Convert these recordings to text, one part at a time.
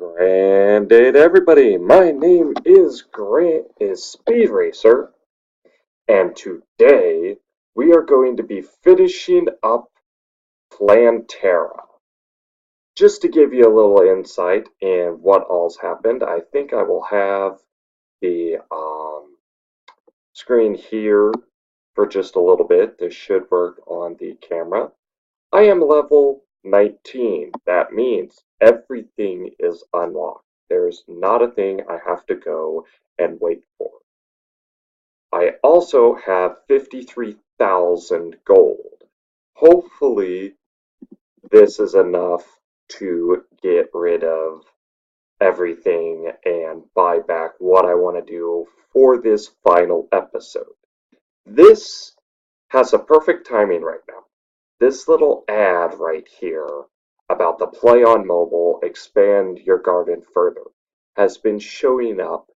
Granted, everybody, my name is Speed Racer, and today we are going to be finishing up Plantera. Just to give you a little insight in what all's happened, I think I will have the screen here for just a little bit. This should work on the camera. I am level 19. That means everything is unlocked. There's not a thing I have to go and wait for. I also have 53,000 gold. Hopefully, this is enough to get rid of everything and buy back what I want to do for this final episode. This has a perfect timing right now. This little ad right here about the play on mobile, expand your garden further, has been showing up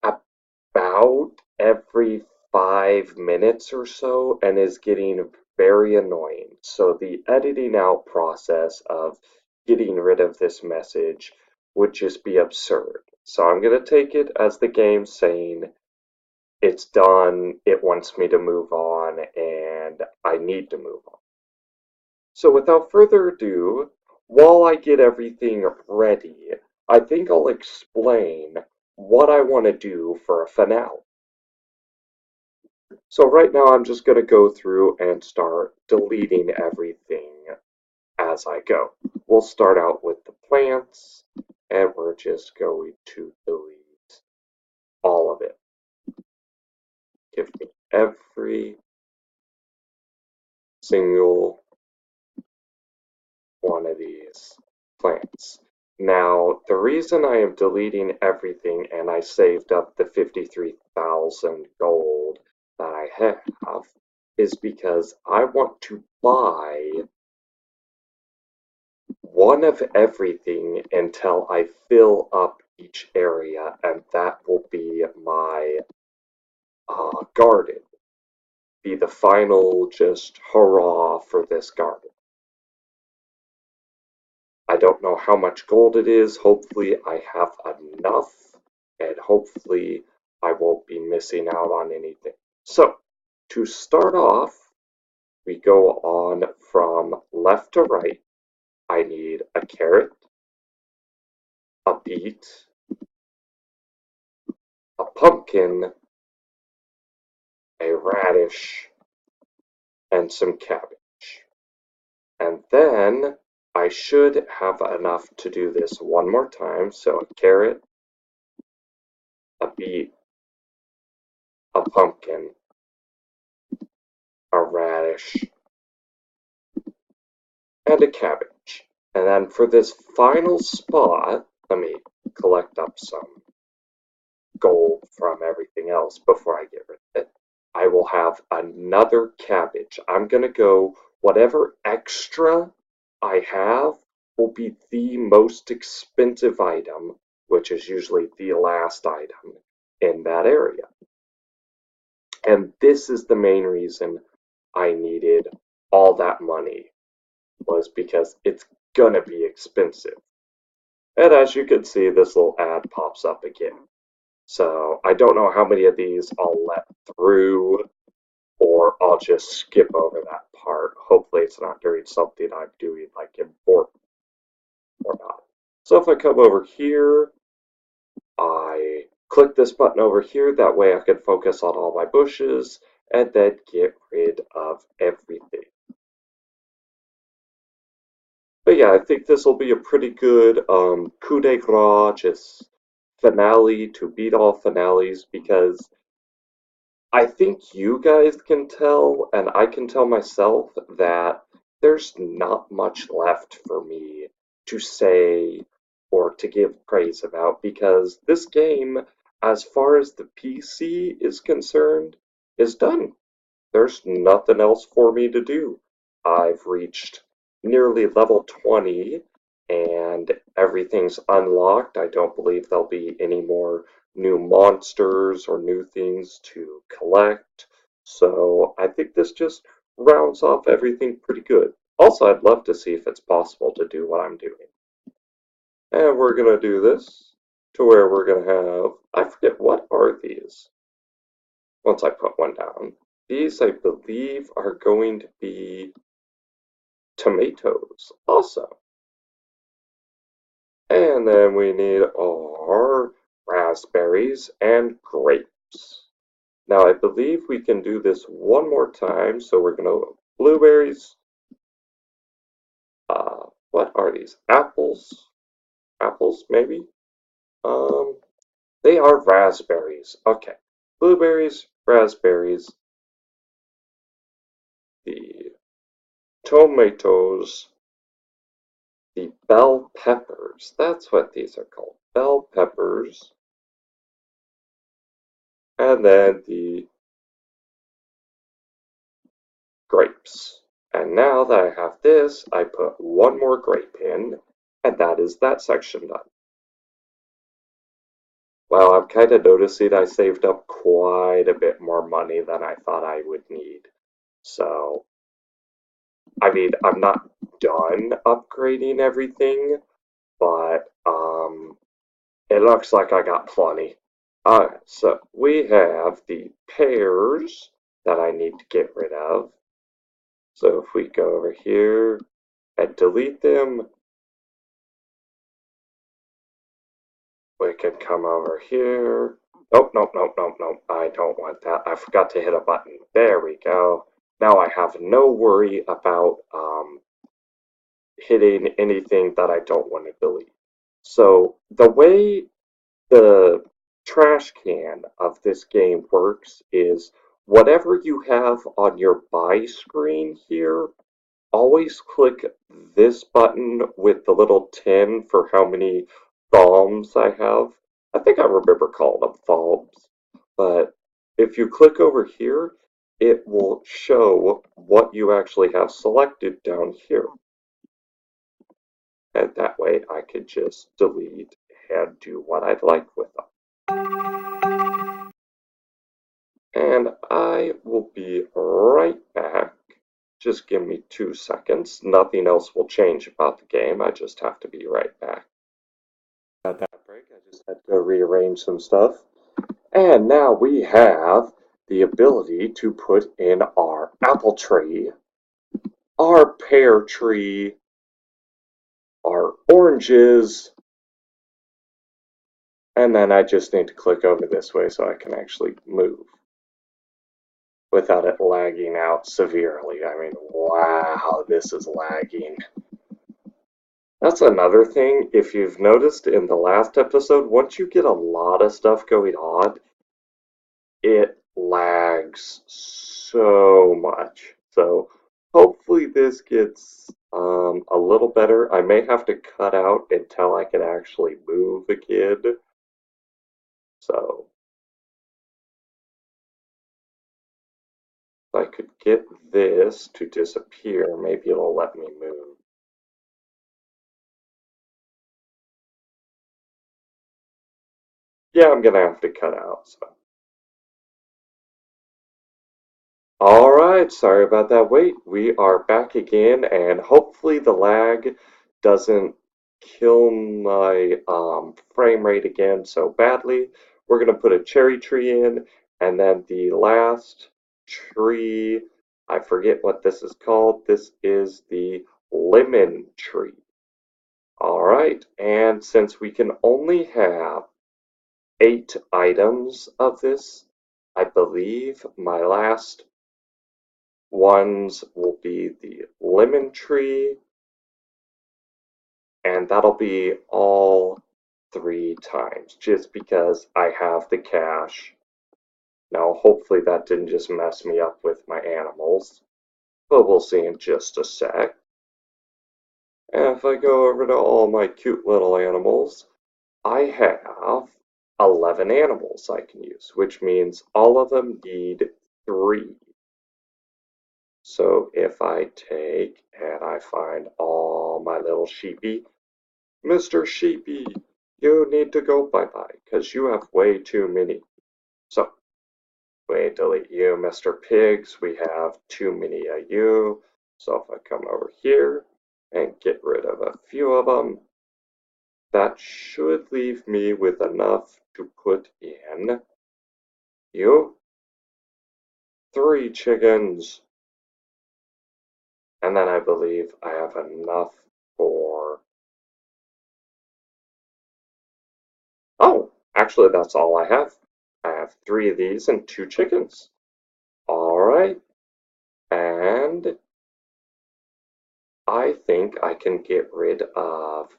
about every 5 minutes or so and is getting very annoying. So the editing out process of getting rid of this message would just be absurd. So I'm going to take it as the game saying it's done, it wants me to move on, and I need to move on. So without further ado, while I get everything ready, I think I'll explain what I want to do for a finale. So right now I'm just going to go through and start deleting everything as I go. We'll start out with the plants, and we're just going to delete all of it. Give me every single one of these plants. Now, the reason I am deleting everything and I saved up the 53,000 gold that I have is because I want to buy one of everything until I fill up each area, and that will be my garden. Be the final just hurrah for this garden. I don't know how much gold it is. Hopefully I have enough, and hopefully I won't be missing out on anything. So, to start off, we go on from left to right. I need a carrot, a beet, a pumpkin, a radish, and some cabbage. And then I should have enough to do this one more time. So a carrot, a beet, a pumpkin, a radish, and a cabbage. And then for this final spot, let me collect up some gold from everything else before I get rid of it. I will have another cabbage. I'm going to go whatever extra I have will be the most expensive item, which is usually the last item in that area. And this is the main reason I needed all that money, was because it's gonna be expensive. And as you can see, this little ad pops up again. So I don't know how many of these I'll let through, or I'll just skip over that part. Hopefully it's not during something I'm doing like important or not. So if I come over here, I click this button over here. That way I can focus on all my bushes and then get rid of everything. But yeah, I think this will be a pretty good coup de grace, just finale to beat all finales, because I think you guys can tell, and I can tell myself, that there's not much left for me to say or to give praise about, because this game, as far as the PC is concerned, is done. There's nothing else for me to do. I've reached nearly level 20 and everything's unlocked. I don't believe there'll be any more new monsters or new things to collect. So I think this just rounds off everything pretty good. Also, I'd love to see if it's possible to do what I'm doing. And we're going to do this to where we're going to have, I forget, what are these? Once I put one down. These, I believe, are going to be tomatoes also. And then we need our raspberries and grapes. Now I believe we can do this one more time, so we're going to blueberries. What are these? Apples? Apples, maybe? Um, they are raspberries. Okay. Blueberries, raspberries, the tomatoes, the bell peppers. That's what these are called. Bell peppers. And then the grapes. And now that I have this, I put one more grape in, and that is that section done. Well, I'm kind of noticing I saved up quite a bit more money than I thought I would need. So, I mean, I'm not done upgrading everything, but it looks like I got plenty. Alright, so we have the pears that I need to get rid of. So if we go over here and delete them, we can come over here. Nope, nope, nope, nope, nope. I don't want that. I forgot to hit a button. There we go. Now I have no worry about hitting anything that I don't want to delete. So the way the trash can of this game works is whatever you have on your buy screen here, always click this button with the little 10 for how many thumbs I have. I think I remember calling them thumbs, but if you click over here, it will show what you actually have selected down here. And that way I could just delete and do what I'd like with them. And I will be right back. Just give me 2 seconds. Nothing else will change about the game. I just have to be right back. At that break, I just had to go rearrange some stuff. And now we have the ability to put in our apple tree, our pear tree, our oranges, and then I just need to click over this way so I can actually move without it lagging out severely. I mean, wow, this is lagging. That's another thing, if you've noticed in the last episode, once you get a lot of stuff going on, it lags so much. So hopefully this gets a little better. I may have to cut out until I can actually move again. So if I could get this to disappear, maybe it'll let me move. Yeah, I'm gonna have to cut out. So. Alright, sorry about that wait. We are back again, and hopefully the lag doesn't kill my frame rate again so badly. We're going to put a cherry tree in, and then the last tree, I forget what this is called. This is the lemon tree. Alright, and since we can only have 8 items of this, I believe my last ones will be the lemon tree, and that'll be all 3 times, just because I have the cash. Now, hopefully that didn't just mess me up with my animals, but we'll see in just a sec. And if I go over to all my cute little animals, I have 11 animals I can use, which means all of them need 3. So if I take and I find all my little sheepy, Mr. Sheepy, you need to go bye-bye, because you have way too many. So, we delete you, Mr. Pigs, we have too many of you. So if I come over here and get rid of a few of them, That should leave me with enough to put in you 3 chickens. And then I believe I have enough for... Oh, actually that's all I have. I have 3 of these and 2 chickens. Alright, and I think I can get rid of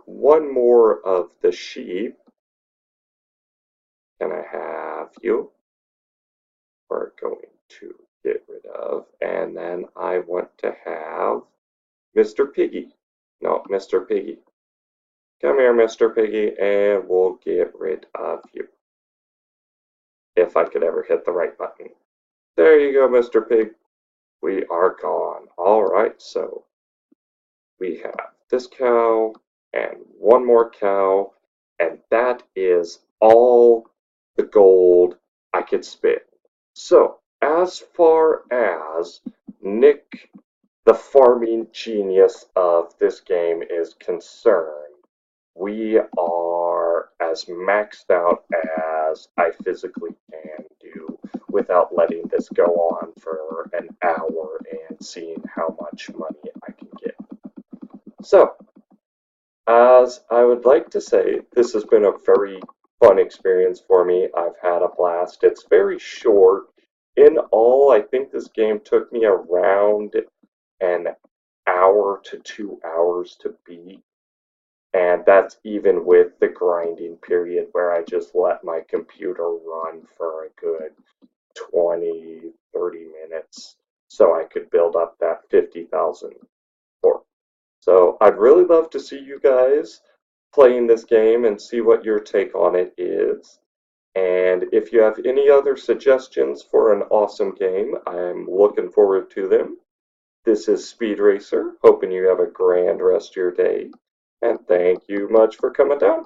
1 more of the sheep. Can I have you? We're going to get rid of. And then I want to have Mr. Piggy. No, Mr. Piggy. Come here, Mr. Piggy, and we'll get rid of you. If I could ever hit the right button. There you go, Mr. Pig. We are gone. Alright, so we have this cow and 1 more cow, and that is all the gold I could spend. So, as far as Nick, the farming genius of this game, is concerned, we are as maxed out as I physically can do without letting this go on for an hour and seeing how much money I can get. So, as I would like to say, this has been a very fun experience for me. I've had a blast. It's very short. In all, I think this game took me around an hour to 2 hours to beat. And that's even with the grinding period where I just let my computer run for a good 20, 30 minutes so I could build up that 50,000 for. So I'd really love to see you guys playing this game and see what your take on it is. And if you have any other suggestions for an awesome game, I'm looking forward to them. This is Speed Racer, hoping you have a grand rest of your day, and thank you much for coming down.